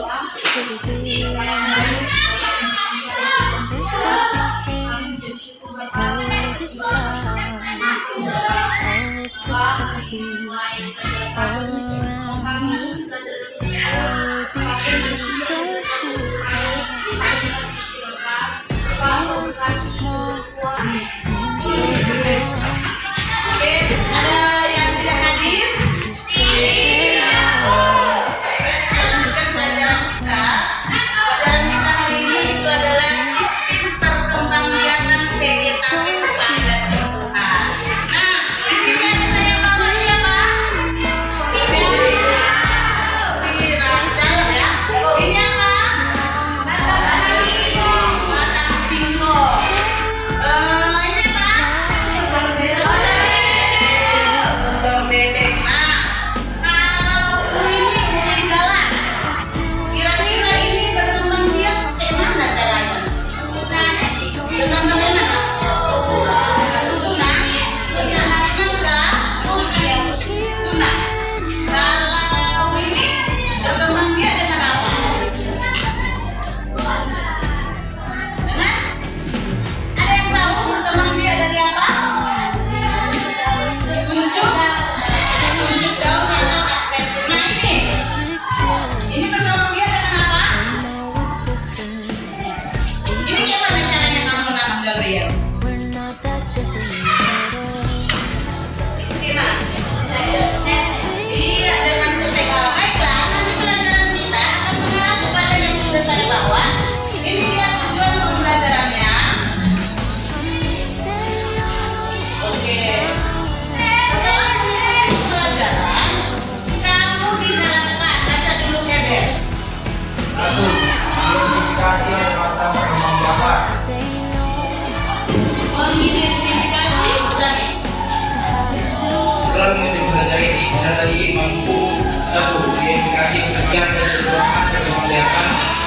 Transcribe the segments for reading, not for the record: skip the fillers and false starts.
baby. Just take my hand, hold it tight. I will protect you from all around you. I will be here, don't you cry. Feeling so small, you seem so strong. Ada yang tidak hadir?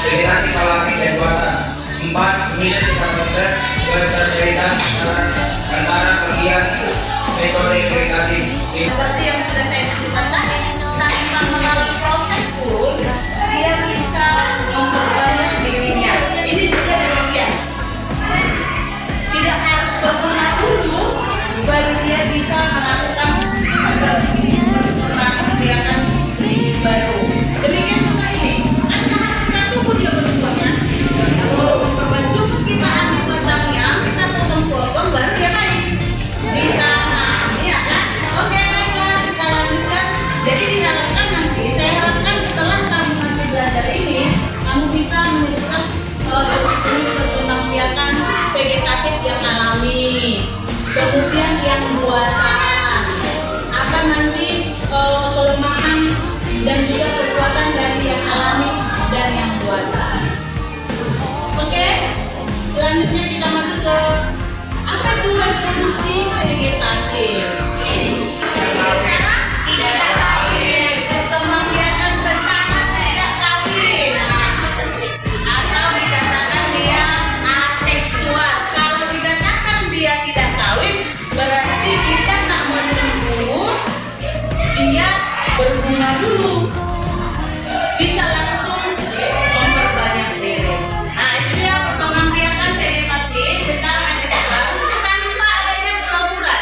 Federasi Palami dan Buatan 4. Bisa kita konsep bercerita antara bagian metode meditatif seperti yang sudah saya sebutkan tadi, tanpa melalui proses pun dia bisa memperbanyak dirinya. Ini juga demikian, tidak harus berguna dulu baru dia bisa melakukan kegiatan baru. Demikian juga ini, antara kita tunggu dia berbuatnya. Cukup kita ambil batangnya, kita potong-potong, baru dia main. Ditanam, ya kan? Oke, baiklah, kita lanjutkan. Jadi diharapkan nanti, saya harapkan setelah kamu nanti belajar ini, kamu bisa menyebutkan jenis perkembangbiakan vegetatif yang alami, kemudian yang buatan, apa nanti kelemahan dan juga kekuatan dari yang alami dan yang buatan. Oke, selanjutnya kita masuk ke apa itu reproduksi vegetatif. Perkembangbiakan secara tidak kawin atau dikatakan dia aseksual. Kalau dikatakan dia tidak kawin, berarti kita tak menunggu dia berbunga dulu, bisa langsung memperbanyak diri. Nah, itu dia perkembangbiakan vegetatif secara aseksual tanpa adanya pura-pura.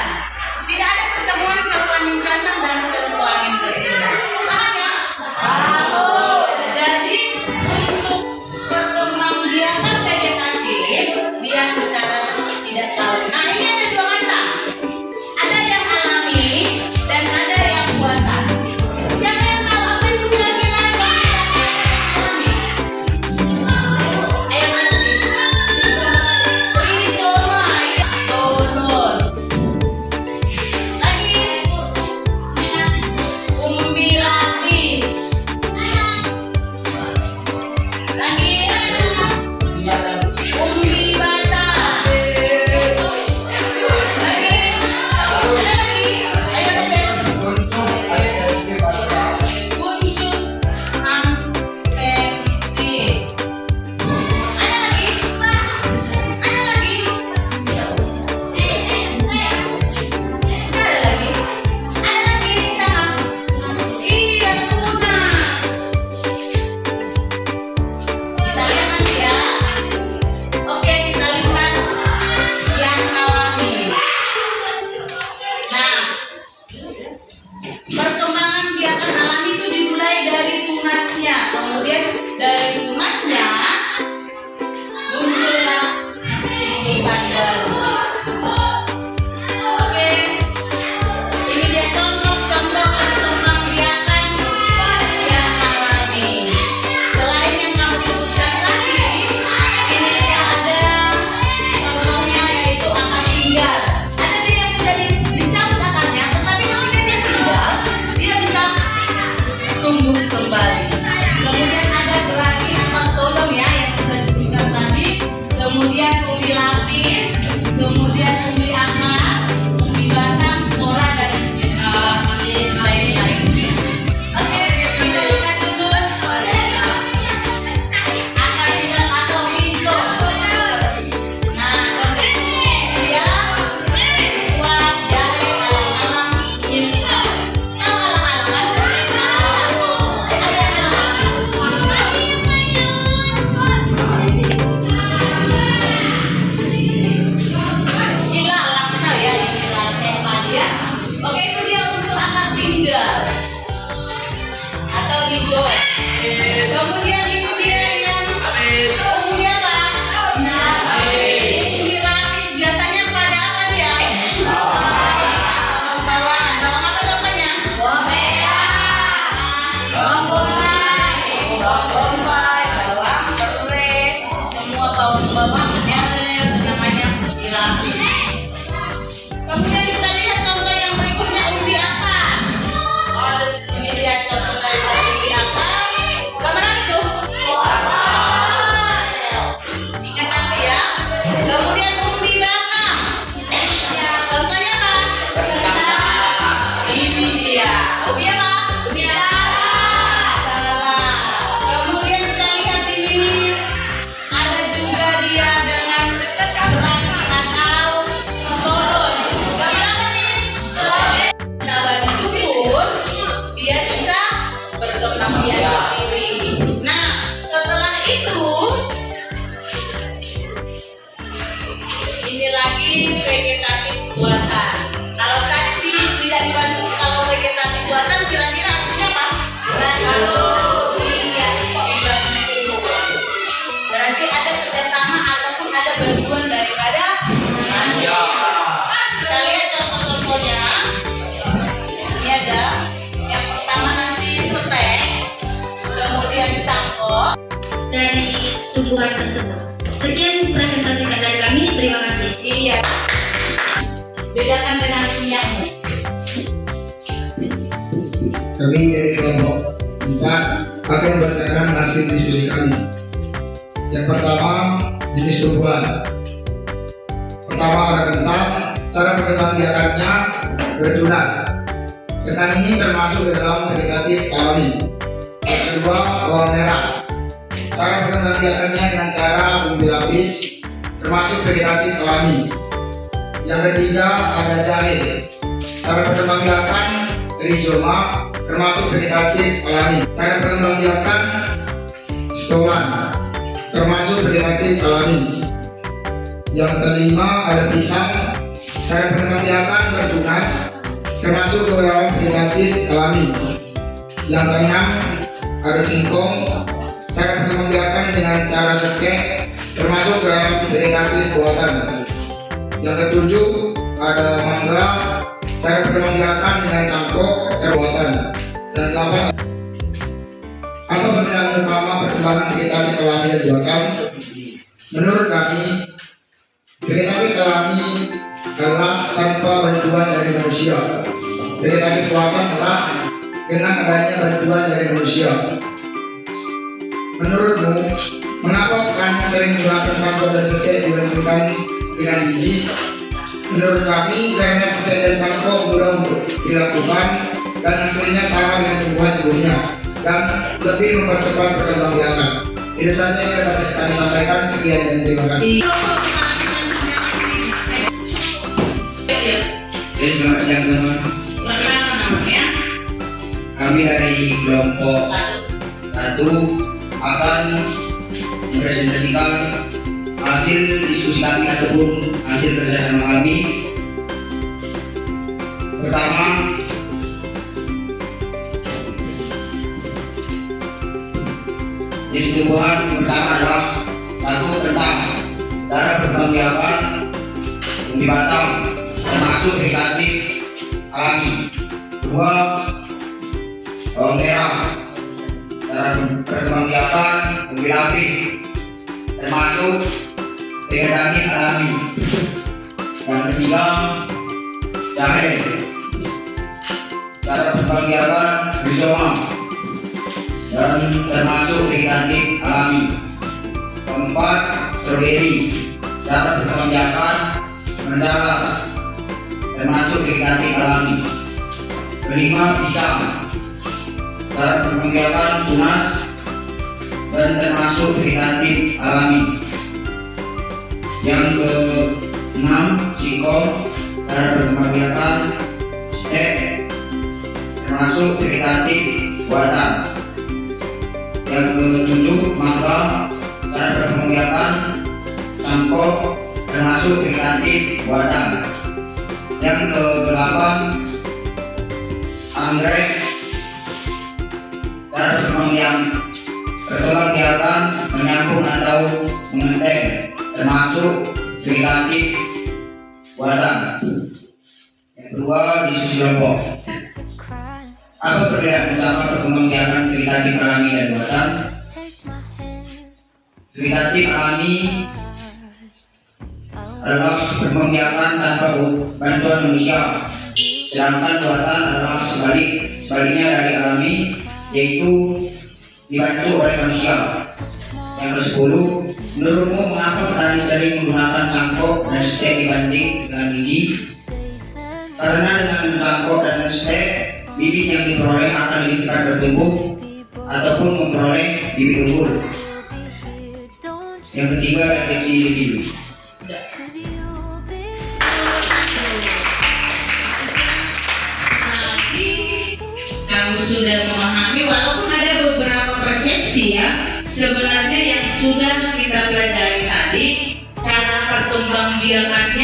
Ini lagi vegetatif buatan. Kalau tadi tidak dibantu, kalau vegetatif buatan kira-kira artinya apa? Iya, dibantu. Berarti ada kerjasama ataupun ada bantuan daripada manusia. Kita lihat contoh-contohnya. Ini ada yang pertama nanti stek, kemudian cangkok. Dari tumbuhan tersebut. Sekian presentasi dari kami, terima kasih. Iya. Bedakan dengan minyaknya. Kami dari kelompok 4 akan membacakan hasil diskusi kami. Yang pertama, jenis tumbuhan. Pertama ada kentang, cara pengembangannya bertunas. Kentang ini termasuk di dalam vegetatif alami. Yang kedua, bawang merah. Cara pengembangannya dengan cara berlapis, termasuk vegetatif alami. Yang ketiga ada jahe. Cara pengembangan rizoma, termasuk vegetatif alami. Cara pengembangan stoman, termasuk vegetatif alami. Yang kelima ada pisang. Cara pengembangan bertunas, termasuk dalam vegetatif alami. Yang keenam ada singkong. Cara pengembangan dengan cara sekek, termasuk dalam vegetatif buatan. Yang ketujuh ada mangga. Cara pengembangan dengan cangkok buatan. Dan 8 apa perbedaan utama perkembangan vegetatif alami dan buatan? Menurut kami, vegetatif alami adalah tanpa bantuan dari manusia. Vegetatif buatan adalah dengan adanya bantuan dari manusia. Menurutmu, mengapa kami sering menggunakan cangkok dan sekek dibantukan dengan biji? Menurut kami, karena sekek dan cangkok mudah untuk dilakukan dan hasilnya sama dengan tumbuhan sebelumnya dan lebih mempercepat perkembangan. Itu saja yang dapat kami sampaikan. Sekian dan terima kasih. Selamat siang teman-teman. Namanya Kami dari kelompok 1 akan mempresentasikan hasil diskusi kami ataupun hasil kerjasama kami. Pertama, jenis tumbuhan pertama adalah 1 kentang. Cara berkembang umbi batang, termasuk vegetatif alami. 2 bawang merah. Cara berkembang umbi lapis, termasuk vegetatif alami. Yang ketiga, jahe. Cara berkembang rizoma dan termasuk vegetatif alami. Keempat, stroberi. Cara berkembang menjalar, termasuk vegetatif alami. Kelima, pisang. Cara berkembang tunas dan termasuk vegetatif alami. Yang ke-6, singkong. Cara berkembang stek, termasuk vegetatif buatan. Yang ke-7, mangga. Cara berkembang cangkok, termasuk vegetatif buatan. Yang ke-8, anggrek. Cara berkembang menyambung atau menenteng, termasuk vegetatif buatan. Yang kedua, diskusi kelompok. Apa perbedaan utama perkembangan vegetatif alami dan buatan? Vegetatif alami adalah perkembangan tanpa bantuan manusia, sedangkan buatan adalah sebaliknya dari alami, yaitu dibantu oleh manusia. Yang ke-10, menurutmu mengapa petani sering menggunakan cangkok dan stek dibanding dengan biji? Karena dengan cangkok dan stek, bibit yang diperoleh akan lebih cepat bertumbuh ataupun memperoleh bibit unggul. Yang ketiga, refleksi review. kamu sudah memahami, walaupun ada beberapa persepsi ya, sebenarnya yang sudah kita pelajari tadi, cara perkembangbiakannya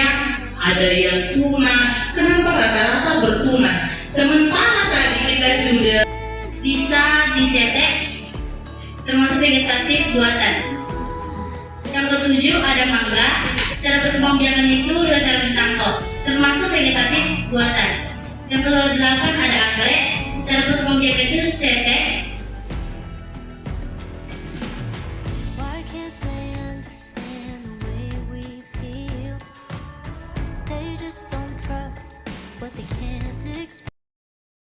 ada yang tunas. Kenapa rata-rata bertunas? Sementara tadi kita sudah Bisa dicetek, termasuk vegetatif buatan. Yang ketujuh ada mangga. Cara perkembangbiakan itu dengan cara ditangkap, termasuk vegetatif buatan. Yang ke-8 ada anggrek. Cara perkembangbiakan itu